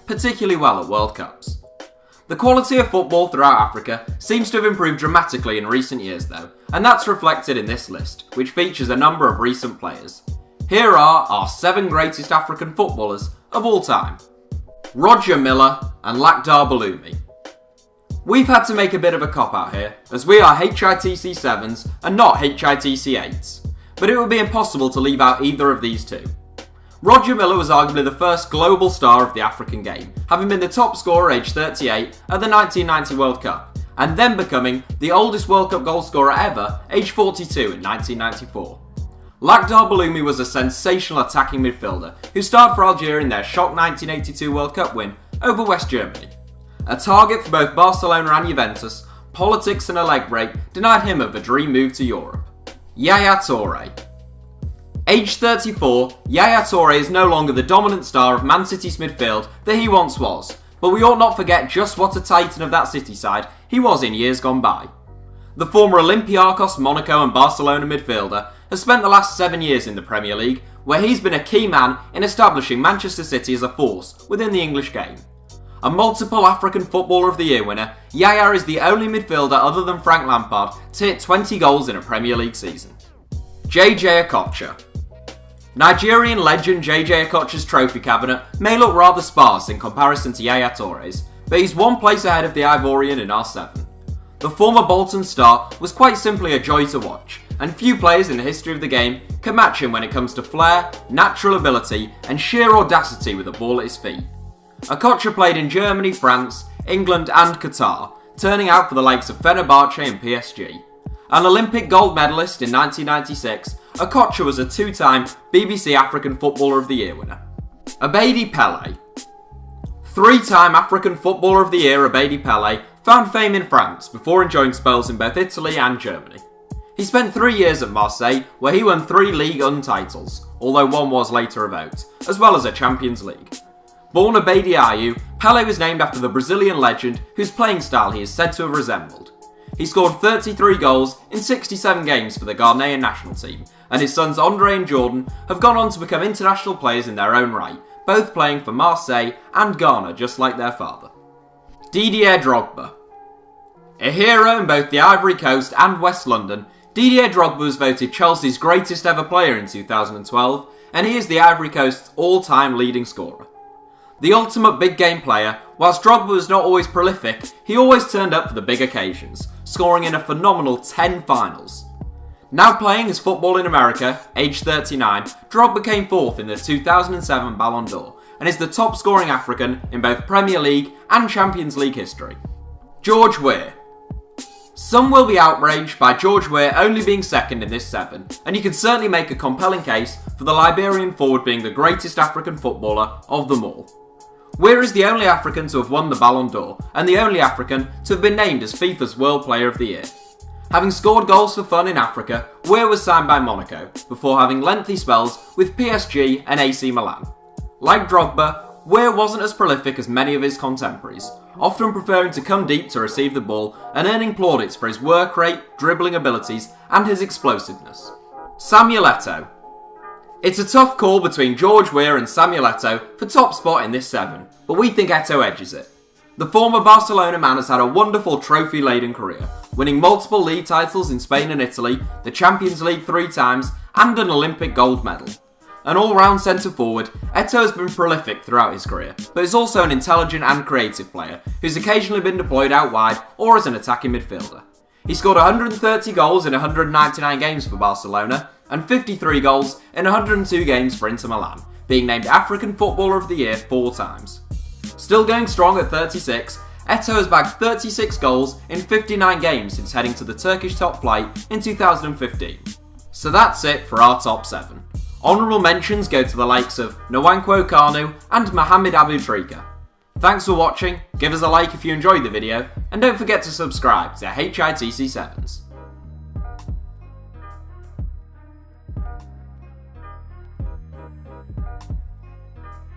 particularly well at World Cups. The quality of football throughout Africa seems to have improved dramatically in recent years though, and that's reflected in this list, which features a number of recent players. Here are our 7 greatest African footballers of all time. Roger Milla and Lakhdar Bulumi. We've had to make a bit of a cop-out here, as we are HITC 7s and not HITC 8s, but it would be impossible to leave out either of these two. Roger Milla was arguably the first global star of the African game, having been the top scorer aged 38 at the 1990 World Cup, and then becoming the oldest World Cup goal scorer ever, aged 42 in 1994. Lakhdar Bulumi was a sensational attacking midfielder who starred for Algeria in their shock 1982 World Cup win over West Germany. A target for both Barcelona and Juventus, politics and a leg break denied him of a dream move to Europe. Yaya Toure. Aged 34, Yaya Toure is no longer the dominant star of Man City's midfield that he once was, but we ought not forget just what a titan of that City side he was in years gone by. The former Olympiacos, Monaco and Barcelona midfielder has spent the last 7 years in the Premier League, where he's been a key man in establishing Manchester City as a force within the English game. A multiple African Footballer of the Year winner, Yaya is the only midfielder other than Frank Lampard to hit 20 goals in a Premier League season. JJ Okocha. Nigerian legend JJ Okocha's trophy cabinet may look rather sparse in comparison to Yaya Toure's, but he's one place ahead of the Ivorian in R7. The former Bolton star was quite simply a joy to watch, and few players in the history of the game can match him when it comes to flair, natural ability and sheer audacity with the ball at his feet. Okocha played in Germany, France, England and Qatar, turning out for the likes of Fenerbahce and PSG. An Olympic gold medalist in 1996, Okocha was a 2-time BBC African Footballer of the Year winner. Abedi Pele. 3-time African Footballer of the Year Abedi Pele found fame in France before enjoying spells in both Italy and Germany. He spent 3 years at Marseille, where he won 3 Ligue 1 titles, although one was later revoked, as well as a Champions League. Born Abedi Ayew, Pele was named after the Brazilian legend whose playing style he is said to have resembled. He scored 33 goals in 67 games for the Ghanaian national team, and his sons Andre and Jordan have gone on to become international players in their own right, both playing for Marseille and Ghana just like their father. Didier Drogba. A hero in both the Ivory Coast and West London, Didier Drogba was voted Chelsea's greatest ever player in 2012, and he is the Ivory Coast's all-time leading scorer. The ultimate big game player, whilst Drogba was not always prolific, he always turned up for the big occasions, scoring in a phenomenal 10 finals. Now playing his football in America, aged 39, Drogba came 4th in the 2007 Ballon d'Or, and is the top scoring African in both Premier League and Champions League history. George Weah. Some will be outraged by George Weah only being second in this 7, and you can certainly make a compelling case for the Liberian forward being the greatest African footballer of them all. Weah is the only African to have won the Ballon d'Or, and the only African to have been named as FIFA's World Player of the Year. Having scored goals for fun in Africa, Weah was signed by Monaco, before having lengthy spells with PSG and AC Milan. Like Drogba, Weah wasn't as prolific as many of his contemporaries, often preferring to come deep to receive the ball and earning plaudits for his work rate, dribbling abilities and his explosiveness. Samuel Eto'o. It's a tough call between George Weah and Samuel Eto'o for top spot in this 7, but we think Eto'o edges it. The former Barcelona man has had a wonderful trophy-laden career, winning multiple league titles in Spain and Italy, the Champions League 3 times and an Olympic gold medal. An all-round centre-forward, Eto'o has been prolific throughout his career, but is also an intelligent and creative player who's occasionally been deployed out wide or as an attacking midfielder. He scored 130 goals in 199 games for Barcelona and 53 goals in 102 games for Inter Milan, being named African Footballer of the Year 4 times. Still going strong at 36, Eto'o has bagged 36 goals in 59 games since heading to the Turkish top flight in 2015. So that's it for our top 7. Honourable mentions go to the likes of Nwankwo Kanu and Mohamed Aboutrika. Thanks for watching, give us a like if you enjoyed the video, and don't forget to subscribe to HITC 7s.